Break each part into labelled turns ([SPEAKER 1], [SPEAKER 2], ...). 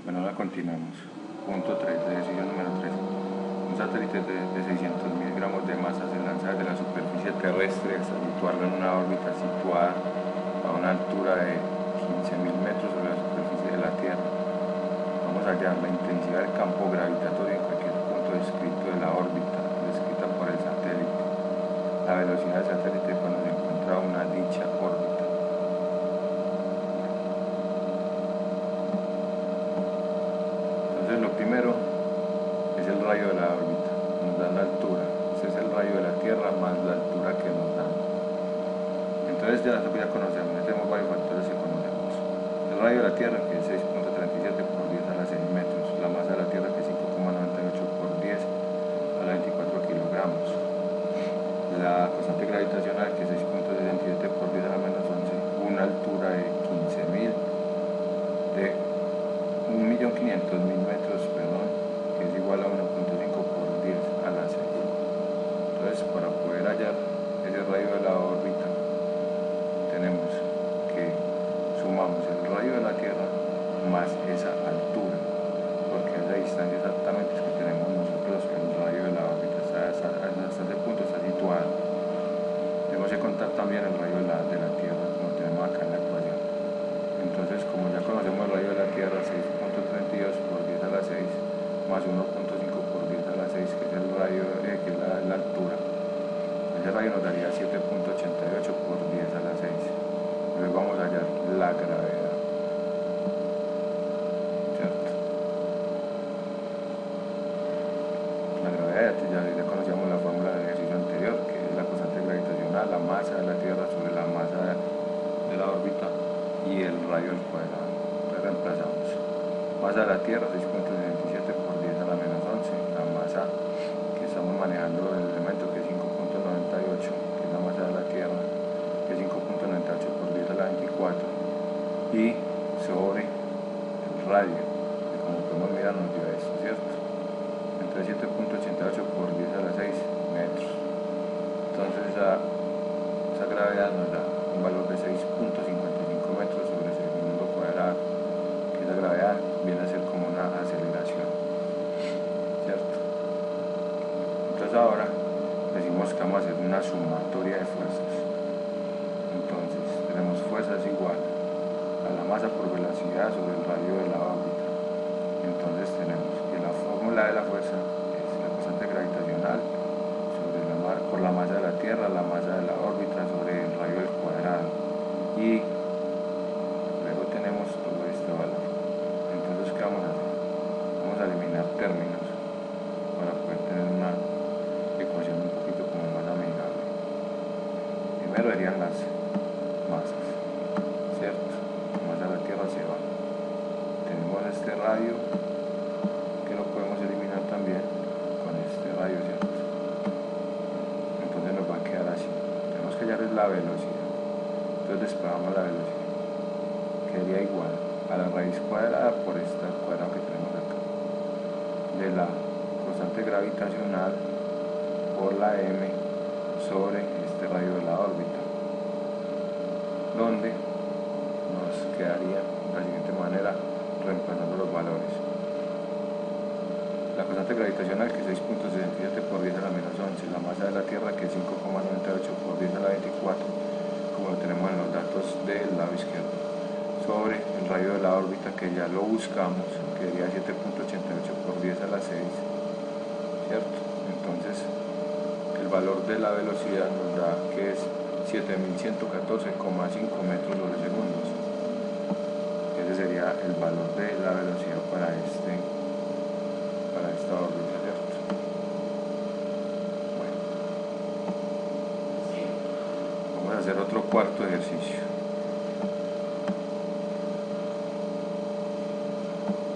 [SPEAKER 1] Bueno, ahora continuamos. Punto 3, de decisión número 3. Un satélite de 600.000 gramos de masa se lanza desde la superficie terrestre hasta situarlo en una órbita situada a una altura de 15.000 metros sobre la superficie de la Tierra. Vamos a hallar la intensidad del campo gravitatorio en cualquier punto descrito de la órbita, descrita por el satélite. La velocidad del satélite cuando se encuentra a una dicha órbita. Entonces lo primero es el rayo de la órbita, nos dan la altura. Ese es el rayo de la Tierra más la altura que nos dan. Entonces ya conocemos, tenemos varios factores que conocemos. El rayo de la Tierra, que es 6.37 por 10 a la 6 metros. La masa de la Tierra, que es 5,98 por 10 a la 24 kilogramos. La constante gravitacional, que es 6.67 por 10 a la menos 11. Una altura de 15.000, de 1.500.000 metros, perdón, que es igual a 1.5 por 10 a la 6. Entonces, para poder hallar ese rayo de la órbita, tenemos que sumamos el rayo de la Tierra más esa altura, porque esa distancia exactamente es que tenemos nosotros el rayo de la órbita, hasta ese punto está situado. Tenemos que contar también el rayo de la Tierra, como tenemos acá en la ecuación. Entonces, como ya conocemos el rayo de la Tierra, 6.32 por 10 a la 6, más 1.5 por 10 a la 6, que es el rayo, que es la altura. Ese rayo nos daría 7.88 por 10 a la 6. Luego vamos a hallar la gravedad, ¿cierto? La gravedad, ya conocíamos la fórmula del ejercicio anterior, que es la constante gravitacional, la masa de la Tierra sobre la masa de la órbita y el rayo al cuadrado. Entonces reemplazamos. Masa de la Tierra, 6.67 por 10 a la menos 11. La masa que estamos manejando, el elemento, que es 5.98, que es la masa de la Tierra, que es 5.98 por 10 a la 24, y sobre el radio, que como podemos mirar nos dio esto, ¿cierto? Entonces 7.88 por 10 a la 6 metros. Entonces esa gravedad nos da un valor de 6.55 metros sobre segundo cuadrado, que esa gravedad viene a ser como una aceleración, ¿cierto? Entonces ahora decimos que vamos a hacer una sumatoria de fuerzas. Entonces tenemos fuerzas igual a la masa por velocidad sobre el radio de la órbita. Entonces tenemos que la fórmula de la fuerza es la constante gravitacional por la masa de la Tierra, la masa de la órbita sobre el radio del cuadrado, y luego tenemos todo este valor. Entonces, ¿qué vamos a hacer? Vamos a eliminar términos para poder tener una ecuación un poquito como más amigable. Primero serían las masas, ¿cierto? La masa de la Tierra se va. Tenemos este radio que lo podemos eliminar también con este radio, ¿cierto? Entonces nos va a quedar así. Tenemos que hallar la velocidad. Entonces despejamos la velocidad. Quedaría igual a la raíz cuadrada por este cuadrado que tenemos acá, de la constante gravitacional por la m sobre este radio de la órbita, donde nos quedaría de la siguiente manera, reemplazando los valores. La constante gravitacional, que es 6.67 por 10 a la menos 11, la masa de la Tierra, que es 5,98 por 10 a la 24, como lo tenemos en los datos del lado izquierdo, sobre el radio de la órbita, que ya lo buscamos, que sería 7.88 por 10 a la 6, ¿cierto? Entonces el valor de la velocidad nos da que es 7.114,5 metros sobre segundos. Ese sería el valor de la velocidad para esta órbita, ¿cierto? Bueno, vamos a hacer otro cuarto ejercicio.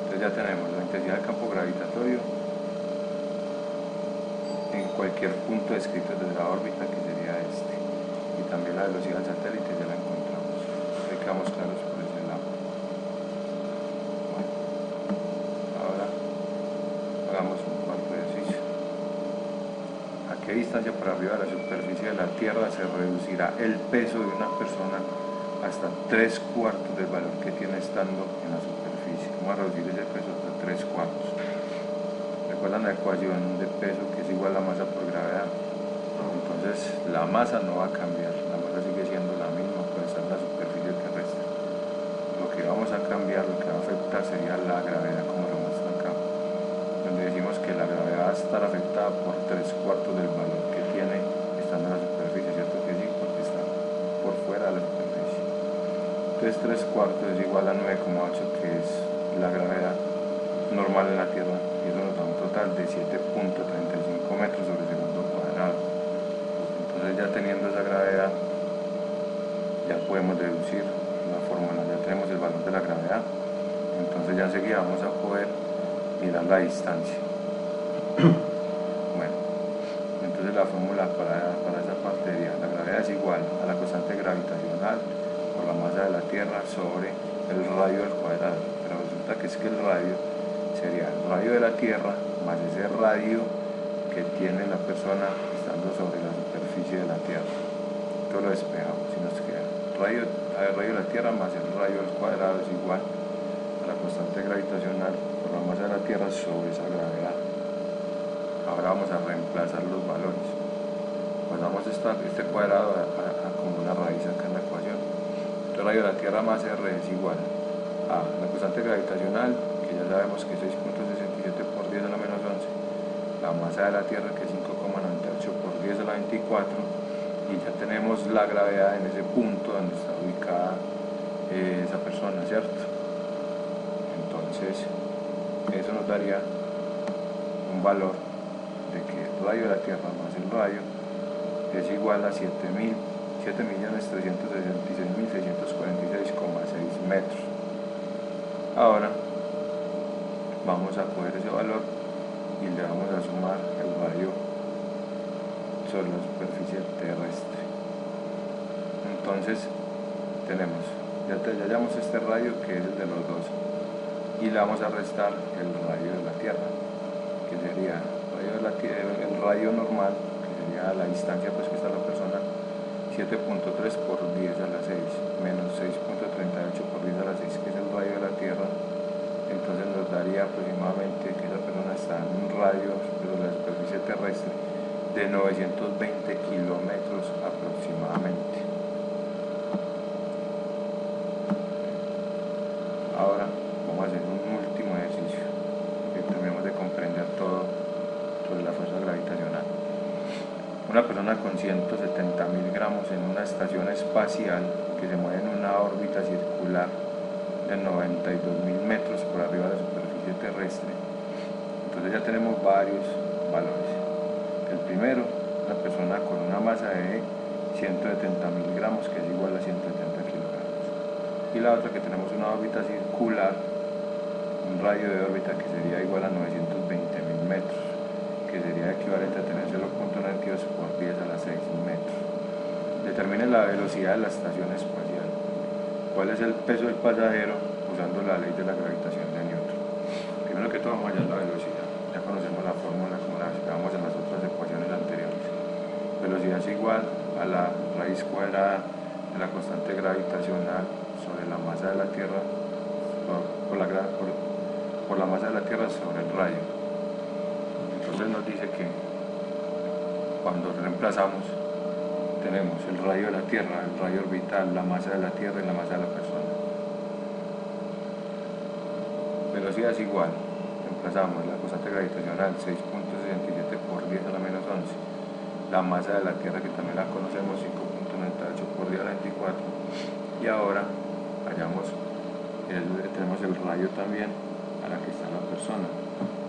[SPEAKER 1] Entonces ya tenemos la intensidad del campo gravitatorio en cualquier punto descrito desde la órbita, que sería este, y también la velocidad del satélite ya la encontramos. Ahí quedamos claros por ese lado. Bueno, ahora hagamos un cuarto ejercicio. ¿A qué distancia por arriba de la superficie de la Tierra se reducirá el peso de una persona hasta 3/4 del valor que tiene estando en la superficie? superficie. Vamos a reducir ese peso hasta 3/4. Recuerdan la ecuación de peso que es igual a masa por gravedad. Entonces la masa no va a cambiar, la masa sigue siendo la misma, puede estar en la superficie terrestre. Lo que vamos a cambiar, lo que va a afectar sería la gravedad, como lo muestra acá, donde decimos que la gravedad va a estar afectada por 3/4 del valor que tiene estando en la superficie, ¿cierto que sí? Porque está por fuera de la superficie. Entonces 3/4 es igual a 9,8, que es la gravedad normal en la Tierra, y eso nos da un total de 7.35 metros sobre segundo cuadrado. Entonces ya teniendo esa gravedad, ya podemos deducir la fórmula, ya tenemos el valor de la gravedad. Entonces ya enseguida vamos a poder mirar la distancia. Bueno, entonces la fórmula para esa parte sería: la gravedad es igual a la constante gravitacional por la masa de la Tierra sobre el radio al cuadrado. Pero resulta que es que el radio sería el radio de la Tierra más ese radio que tiene la persona estando sobre la superficie de la Tierra. Esto lo despejamos y nos queda el radio de la Tierra más el radio al cuadrado es igual a la constante gravitacional por la masa de la Tierra sobre esa gravedad. Ahora vamos a reemplazar los valores. Pasamos este cuadrado a como una raíz acá en la ecuación. El radio de la Tierra más R es igual a la constante gravitacional, que ya sabemos que es 6.67 por 10 a la menos 11, la masa de la Tierra, que es 5,98 por 10 a la 24, y ya tenemos la gravedad en ese punto donde está ubicada esa persona, ¿cierto? Entonces eso nos daría un valor de que el radio de la Tierra más el radio es igual a 7.366.646,6 metros. Ahora vamos a coger ese valor y le vamos a sumar el radio sobre la superficie terrestre. Entonces tenemos, ya hallamos este radio que es el de los dos, y le vamos a restar el radio de la Tierra, que sería el radio normal, que sería la distancia pues que está la persona, 7.3 por 10 a la 6 menos 6.38 por 10 a la 6, que es el radio de la Tierra. Entonces nos daría aproximadamente que esa persona está en un radio de la superficie terrestre de 920 kilómetros aproximadamente. Ahora vamos a hacer un último ejercicio que terminemos de comprender todo sobre la fuerza gravitacional. Una persona con 170.000 gramos en una estación espacial que se mueve en una órbita circular de 92.000 metros por arriba de la superficie terrestre. Entonces ya tenemos varios valores. El primero, una persona con una masa de 170.000 gramos, que es igual a 170 kilogramos. Y la otra, que tenemos una órbita circular, un radio de órbita que sería igual a 920.000 metros, que sería equivalente a tener 0.92 por 10 a la 6 metros. Determine la velocidad de la estación espacial. ¿Cuál es el peso del pasajero usando la ley de la gravitación de Newton? Primero que todo vamos a hallar la velocidad. Ya conocemos la fórmula como la explicamos en las otras ecuaciones anteriores. Velocidad es igual a la raíz cuadrada de la constante gravitacional sobre la masa de la Tierra por la masa de la Tierra sobre el radio. Entonces nos dice que cuando reemplazamos tenemos el radio de la Tierra, el radio orbital, la masa de la Tierra y la masa de la persona. Velocidad es igual, reemplazamos la constante gravitacional 6.67 por 10 a la menos 11, la masa de la Tierra, que también la conocemos, 5.98 por 10 a la 24, y ahora tenemos el radio también a la que está la persona,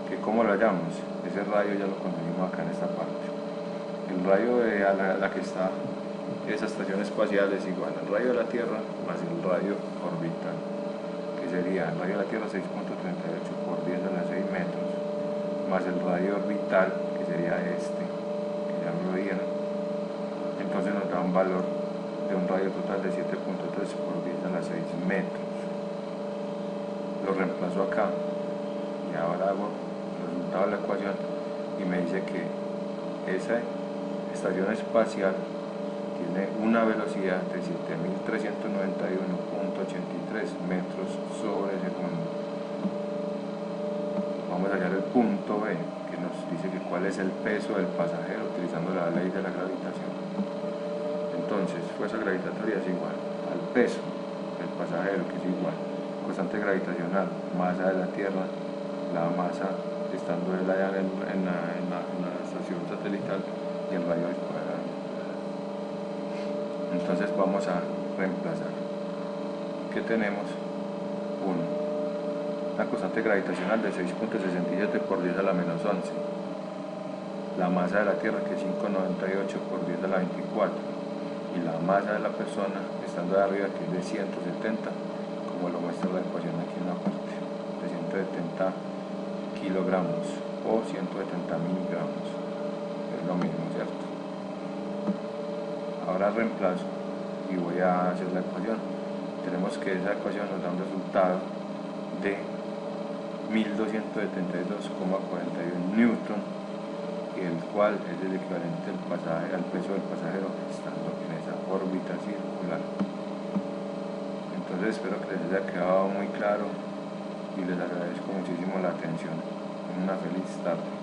[SPEAKER 1] que ¿cómo lo hallamos? Ese radio ya lo conseguimos acá en esta parte. El radio a la que está esa estación espacial es igual al radio de la Tierra más el radio orbital, que sería el radio de la Tierra 6.38 por 10 a la 6 metros, más el radio orbital, que sería este, que ya lo veían. Entonces nos da un valor de un radio total de 7.3 por 10 a la 6 metros. Lo reemplazo acá y ahora hago el resultado de la ecuación y me dice que esa estación espacial tiene una velocidad de 7.391.83 metros sobre segundo. dice que cuál es el peso del pasajero utilizando la ley de la gravitación. Entonces, fuerza gravitatoria es igual al peso del pasajero, que es igual constante gravitacional, masa de la Tierra, la masa estando él allá en la estación satelital, y el radio al cuadrado. Entonces vamos a reemplazar. ¿Qué tenemos? 1. Una constante gravitacional de 6.67 por 10 a la menos 11. La masa de la Tierra, que es 598 por 10 a la 24. Y la masa de la persona, estando de arriba, que es de 170, como lo muestra la ecuación aquí en la parte, de 170 kilogramos o 170 miligramos. Es lo mismo, ¿cierto? Ahora reemplazo y voy a hacer la ecuación. Tenemos que esa ecuación nos da un resultado de 1272,41 newton, el cual es el equivalente al peso del pasajero estando en esa órbita circular. Entonces espero que les haya quedado muy claro y les agradezco muchísimo la atención. Una feliz tarde.